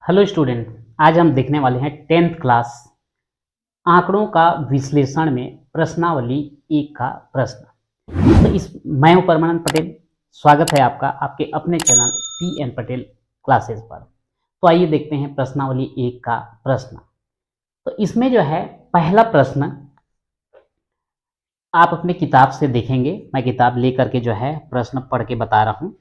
Hello student, आज हम देखने वाले हैं 10th क्लास आंकड़ों का विश्लेषण में प्रश्नावली 1 का प्रश्न। तो इस मैं हूं परमानंद पटेल। स्वागत है आपका आपके अपने चैनल पी.एन. पटेल क्लासेस पर। तो आइए देखते हैं प्रश्नावली 1 का प्रश्न। तो इसमें जो है पहला प्रश्न आप अपने किताब से देखेंगे। मैं किताब लेकर के जो है प्रश्न पढ़ के बता रहा हूं।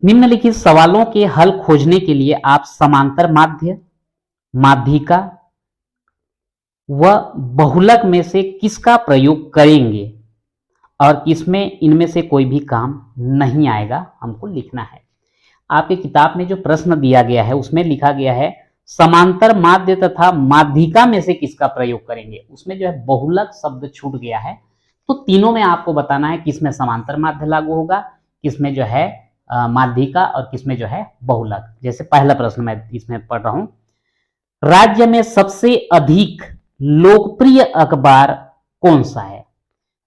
निम्नलिखित सवालों के हल खोजने के लिए आप समांतर माध्य, माध्यिका व बहुलक में से किसका प्रयोग करेंगे और किसमें इनमें से कोई भी काम नहीं आएगा, हमको लिखना है। आपकी किताब में जो प्रश्न दिया गया है उसमें लिखा गया है समांतर माध्य तथा माध्यिका में से किसका प्रयोग करेंगे। उसमें जो है बहुलक शब्द छूट गया है। तो तीनों में आपको बताना है किसमें समांतर माध्य लागू होगा, किसमें जो है माध्यिका और किसमें जो है बहुलक। जैसे पहला प्रश्न मैं इसमें पढ़ रहा हूं, राज्य में सबसे अधिक लोकप्रिय अखबार कौन सा है।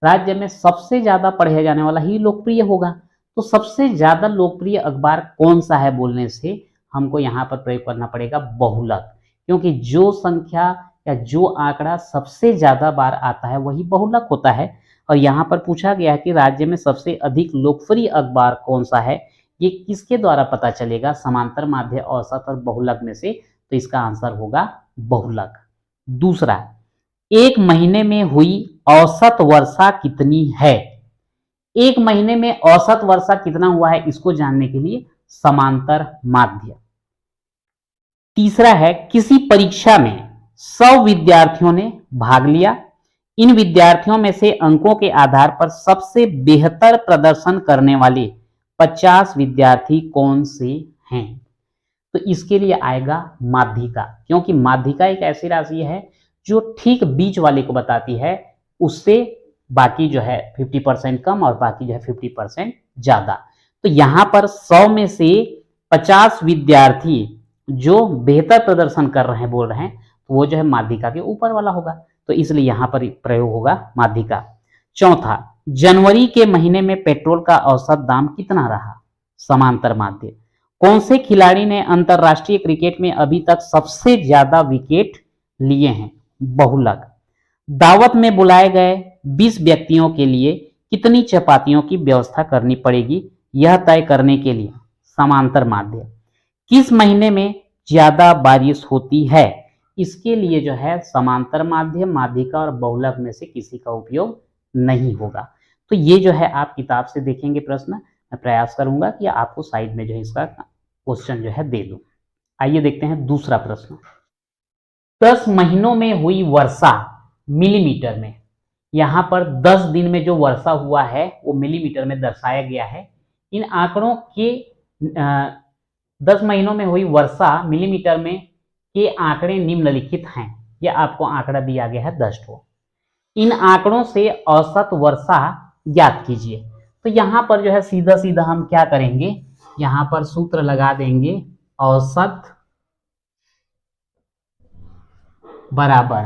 राज्य में सबसे ज्यादा पढ़े जाने वाला ही लोकप्रिय होगा। तो सबसे ज्यादा लोकप्रिय अखबार कौन सा है बोलने से हमको यहाँ पर प्रयोग करना पड़ेगा बहुलक, क्योंकि जो संख्या या जो आंकड़ा सबसे ज्यादा बार आता है वही बहुलक होता है। और यहाँ पर पूछा गया है कि राज्य में सबसे अधिक लोकप्रिय अखबार कौन सा है, ये किसके द्वारा पता चलेगा, समांतर माध्य, औसत और बहुलक में से। तो इसका आंसर होगा बहुलक। दूसरा, एक महीने में हुई औसत वर्षा कितनी है। एक महीने में औसत वर्षा कितना हुआ है इसको जानने के लिए समांतर माध्य। तीसरा है, किसी परीक्षा में 100 विद्यार्थियों ने भाग लिया, इन विद्यार्थियों में से अंकों के आधार पर सबसे बेहतर प्रदर्शन करने वाले 50 विद्यार्थी कौन से हैं। तो इसके लिए आएगा माध्यिका, क्योंकि माध्यिका एक ऐसी राशि है जो ठीक बीच वाले को बताती है, उससे बाकी जो है 50% कम और बाकी जो है 50% ज्यादा। तो यहां पर 100 में से 50 विद्यार्थी जो बेहतर प्रदर्शन कर रहे हैं, बोल रहे हैं, तो वो जो है माध्यिका के ऊपर वाला होगा। तो इसलिए यहां पर प्रयोग होगा माध्यिका। चौथा, जनवरी के महीने में पेट्रोल का औसत दाम कितना रहा, समांतर माध्य। कौन से खिलाड़ी ने अंतरराष्ट्रीय क्रिकेट में अभी तक सबसे ज्यादा विकेट लिए हैं, बहुलक। दावत में बुलाए गए 20 व्यक्तियों के लिए कितनी चपातियों की व्यवस्था करनी पड़ेगी, यह तय करने के लिए समांतर माध्य। किस महीने में ज्यादा बारिश होती है, इसके लिए जो है समांतर माध्य, माध्यिका और बहुलक में से किसी का उपयोग नहीं होगा। तो ये जो है आप किताब से देखेंगे प्रश्न। मैं प्रयास करूंगा कि आपको साइड में जो है इसका क्वेश्चन जो है दे दूं। आइए देखते हैं दूसरा प्रश्न। 10 महीनों में हुई वर्षा मिलीमीटर में। यहां पर 10 दिन में जो वर्षा हुआ है वो मिलीमीटर में दर्शाया गया है। इन आंकड़ों के 10 महीनों में हुई वर्षा मिलीमीटर में के आंकड़े निम्नलिखित हैं। यह आपको आंकड़ा दिया गया है 10 ठो। इन आंकड़ों से औसत वर्षा ज्ञात कीजिए। तो यहां पर जो है सीधा सीधा हम क्या करेंगे, यहां पर सूत्र लगा देंगे, औसत बराबर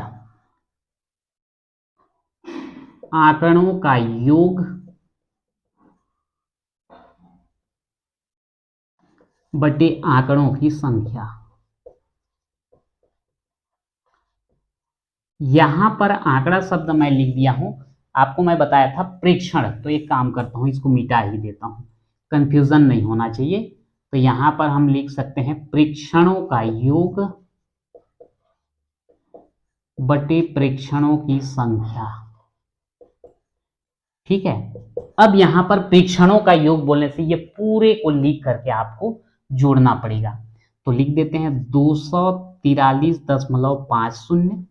आंकड़ों का योग बटे आंकड़ों की संख्या। यहां पर आंकड़ा शब्द मैं लिख दिया हूं, आपको मैं बताया था प्रेक्षण। तो एक काम करता हूं, इसको मिटा ही देता हूं, कंफ्यूजन नहीं होना चाहिए। तो यहां पर हम लिख सकते हैं प्रेक्षणों का योग बटे प्रेक्षणों की संख्या। ठीक है। अब यहां पर प्रेक्षणों का योग बोलने से ये पूरे को लिख करके आपको जोड़ना पड़ेगा। तो लिख देते हैं 243.50,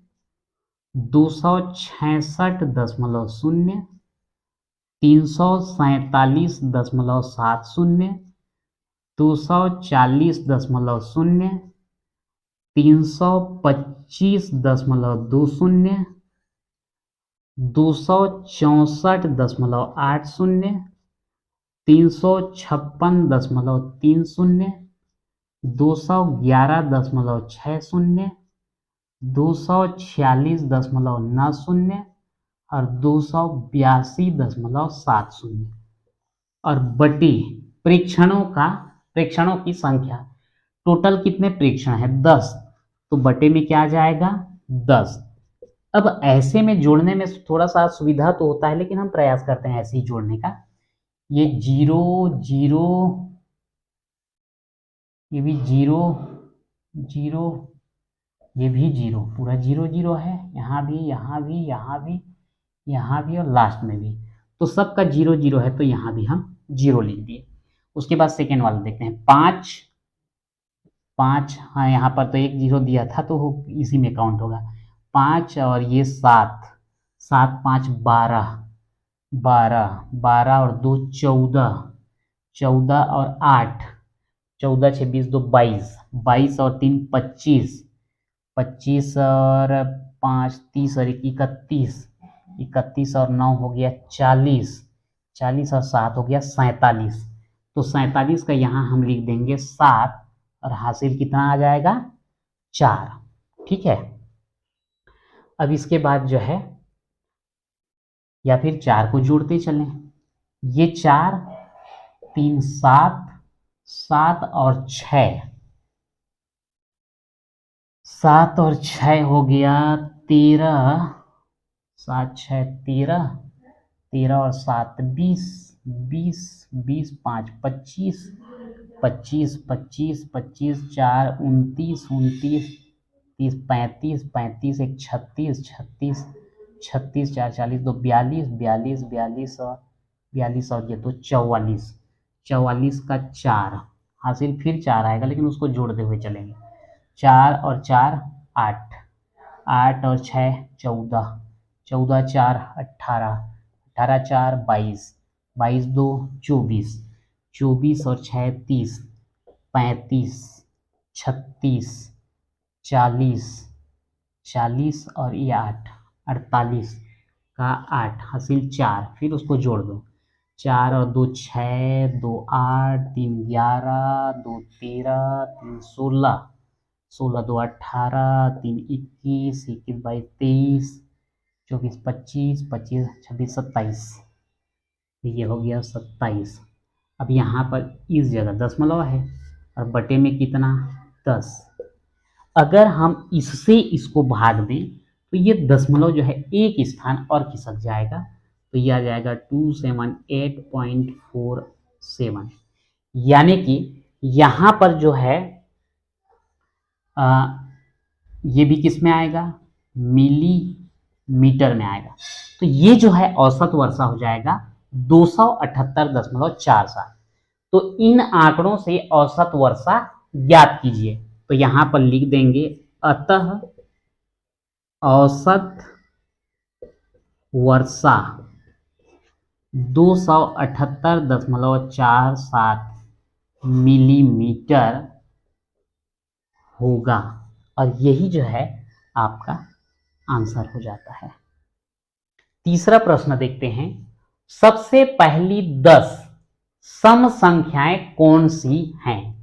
266.0, 347.70, 240.0, 325.20, 264.80, 356.30, 211.60, 246.90 और 282.70 और बटी प्रेक्षणों की संख्या। टोटल कितने प्रेक्षण है 10, तो बटे में क्या आ जाएगा 10। अब ऐसे में जोड़ने में थोड़ा सा सुविधा तो होता है, लेकिन हम प्रयास करते हैं ऐसे ही जोड़ने का। ये 0 0, ये भी 0 0, ये भी 0, पूरा 0 0 है, यहाँ भी यहाँ भी यहाँ भी यहाँ भी और लास्ट में भी, तो सबका 0 0 है, तो यहाँ भी हम 0 लिख दिए। उसके बाद सेकेंड वाला देखते हैं 5 5, हाँ यहाँ पर तो 1 0 दिया था तो इसी में काउंट होगा। 5 और ये 7 7 5 12 12 12 और 2 14 14 और 8 14 6 20 2 22 22 और 3 25 25 और 5 30 और 1 31 31 और 9 हो गया 40 40 और 7 हो गया 47। तो 47 का यहाँ हम लिख देंगे 7 और हासिल कितना आ जाएगा 4। ठीक है, अब इसके बाद जो है या फिर 4 को जोड़ते चलें। ये 4 3 7 7 और 6 7 और 6 हो गया 13 7 6 13 13 और 7 20 20 20 5 25 25 25 25 4 29 29 30 35 35 1 36 36 36 4 40 2 42 42 42 और ये तो 44 44 का 4 हासिल फिर 4 आएगा, लेकिन उसको जोड़ते हुए चलेंगे। 4 और 4 8 8 और 6 14 14 4 18 18 4 22 22 2 24 24 और 6 30 35 36 40 40 और ये 8 48 का 8 हासिल 4, फिर उसको जोड़ दो। 4 और 2 6 2 8 3 11 2 13 3 16 16 2 18 3 21 21 22 23 24 25 25 26 27, ये हो गया 27। अब यहाँ पर इस जगह दशमलव है और बटे में कितना 10। अगर हम इससे इसको भाग दें तो ये दशमलव जो है एक स्थान और खिसक जाएगा, तो ये आ जाएगा 278.47। यानी कि यहाँ पर जो है ये भी किस में आएगा मिलीमीटर में आएगा, तो ये जो है औसत वर्षा हो जाएगा 278.47। तो इन आंकड़ों से औसत वर्षा ज्ञात कीजिए। तो यहां पर लिख देंगे अतः औसत वर्षा 278.47 मिलीमीटर होगा, और यही जो है आपका आंसर हो जाता है। तीसरा प्रश्न देखते हैं। सबसे पहली 10 सम संख्याएं कौन सी हैं?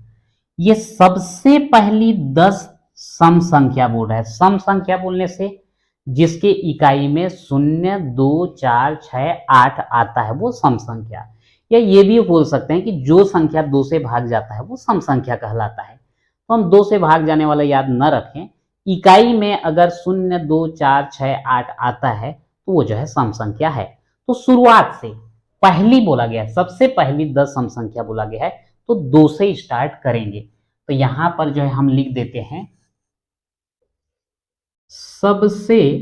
ये सबसे पहली 10 सम संख्या बोल रहा है। सम संख्या बोलने से जिसके इकाई में 0 2 4 6 8 आता है वो सम संख्या, या ये भी बोल सकते हैं कि जो संख्या 2 से भाग जाता है वो सम संख्या कहलाता है। तो हम 2 से भाग जाने वाला याद न रखें, इकाई में अगर 0 2 4 6 8 आता है तो वो जो है सम संख्या है। तो शुरुआत से पहली बोला गया, सबसे पहली 10 सम संख्या बोला गया है, तो 2 से स्टार्ट करेंगे। तो यहां पर जो है हम लिख देते हैं सबसे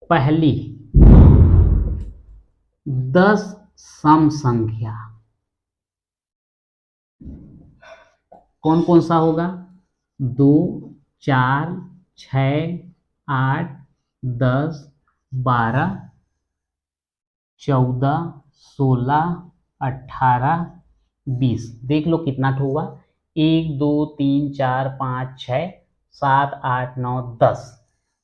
पहली 10 सम संख्या कौन कौन सा होगा? 2 4 6 8 10 12 14 16 18 20। देख लो कितना हुआ, 1 2 3 4 5 6 7 8 9 10।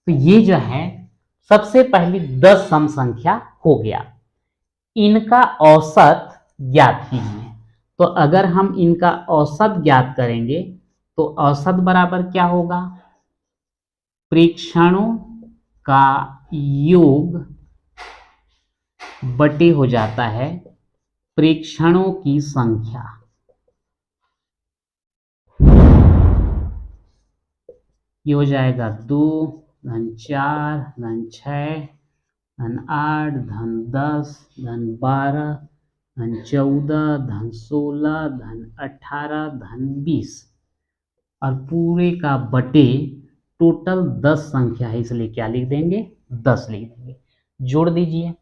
तो ये जो है सबसे पहली 10 सम संख्या हो गया। इनका औसत ज्ञात कीजिए। तो अगर हम इनका औसत ज्ञात करेंगे तो औसत बराबर क्या होगा? प्रेक्षणों का योग बटे हो जाता है प्रेक्षणों की संख्या। ये हो जाएगा 2 धन 4 धन 6 धन 8 धन 10 धन 12 धन 14 धन 16 धन 18 धन 20 और पूरे का बटे टोटल 10 संख्या है, इसलिए क्या लिख देंगे 10 लिख देंगे। जोड़ दीजिए,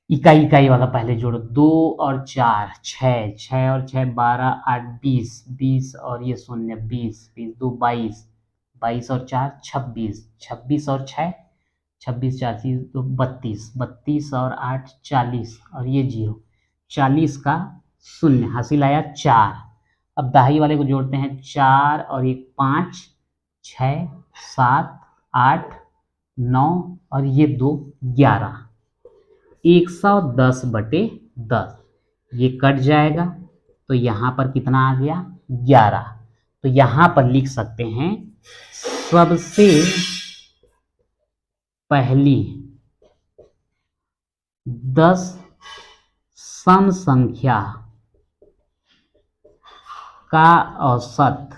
इकाई इकाई वाला पहले जोड़ो। 2 और 4 6, 6 और 6 12, 8 20, 20 और ये 0 20, 20 2 22, 22 और 4 26, 26 और 6 26 4 2 32, 32 और 8 40 और ये 0 40 का 0 हासिल आया 4। अब दाही वाले को जोड़ते हैं, 4 और 1 5, 6 7 8 9 और ये 2 11, 110 बटे 10, ये कट जाएगा तो यहाँ पर कितना आ गया 11। तो यहाँ पर लिख सकते हैं सबसे पहली 10 सम संख्या का औसत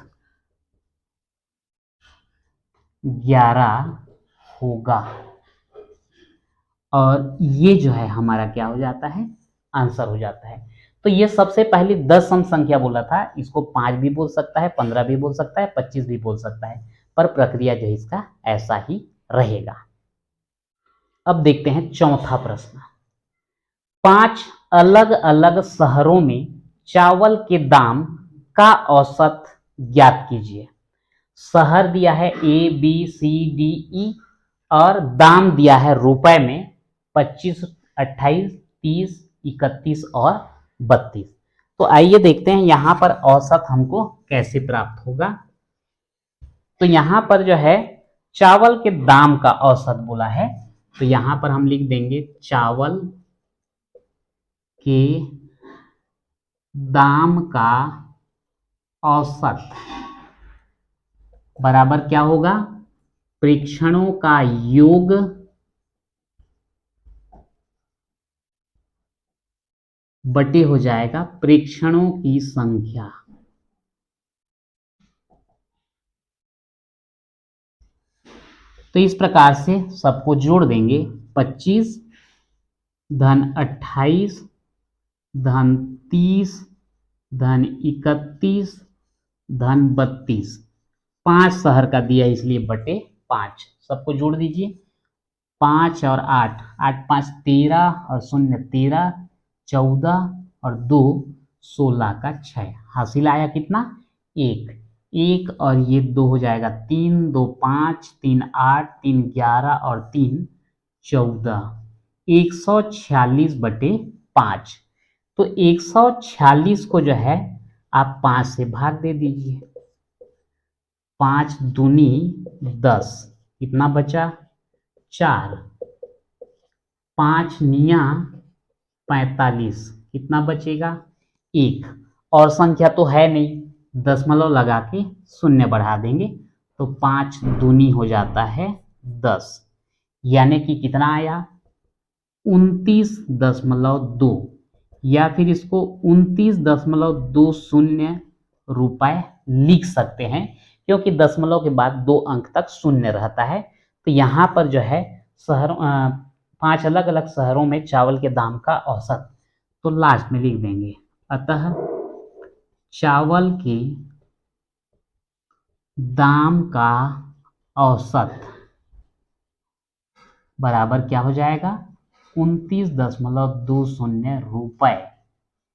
11 होगा और ये जो है हमारा क्या हो जाता है आंसर हो जाता है। तो ये सबसे पहली 10 सम संख्या बोला था, इसको 5 भी बोल सकता है, 15 भी बोल सकता है, 25 भी बोल सकता है, पर प्रक्रिया जो है इसका ऐसा ही रहेगा। अब देखते हैं चौथा प्रश्न। 5 अलग अलग शहरों में चावल के दाम का औसत ज्ञात कीजिए। शहर दिया है ABCDE और दाम दिया है रुपए में 25, 28, 30, 31 और 32। तो आइए देखते हैं यहां पर औसत हमको कैसे प्राप्त होगा। तो यहां पर जो है चावल के दाम का औसत बोला है, तो यहां पर हम लिख देंगे चावल के दाम का औसत बराबर क्या होगा प्रेक्षणों का योग बटे हो जाएगा प्रेक्षणों की संख्या। तो इस प्रकार से सबको जोड़ देंगे, 25 धन 28 धन 30 धन 31 धन 32, 5 शहर का दिया इसलिए बटे 5, सबको जोड़ दीजिए। 5 और 8, 8 5 13 और 0 13, 14 और 2 16 का 6, हासिल आया कितना 1, 1 और ये 2 हो जाएगा 3 2 5, 3 8, 3 11 और 3 14, 146 बटे 5। तो 146 को जो है आप 5 से भाग दे दीजिए, 5 दूनी 10, कितना बचा 4, 5 निया 45, कितना बचेगा 1, और संख्या तो है नहीं, दशमलव लगा के 0 बढ़ा देंगे तो 5 दूनी हो जाता है 10, यानी कि कितना आया 29.2, या फिर इसको 29.20 रुपए लिख सकते हैं, क्योंकि दशमलव के बाद 2 अंक तक 0 रहता है। तो यहाँ पर जो है 5 अलग अलग शहरों में चावल के दाम का औसत, तो लास्ट में लिख देंगे, अतः चावल के दाम का औसत बराबर क्या हो जाएगा 29.20 रुपए,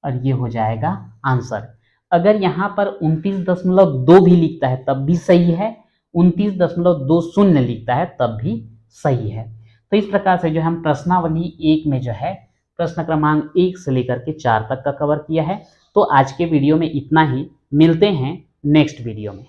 और ये हो जाएगा आंसर। अगर यहाँ पर 29.2 भी लिखता है तब भी सही है, 29.20 लिखता है तब भी सही है। तो इस प्रकार से जो हम प्रश्नावली 1 में जो है प्रश्न क्रमांक 1 से लेकर के 4 तक का कवर किया है। तो आज के वीडियो में इतना ही, मिलते हैं नेक्स्ट वीडियो में।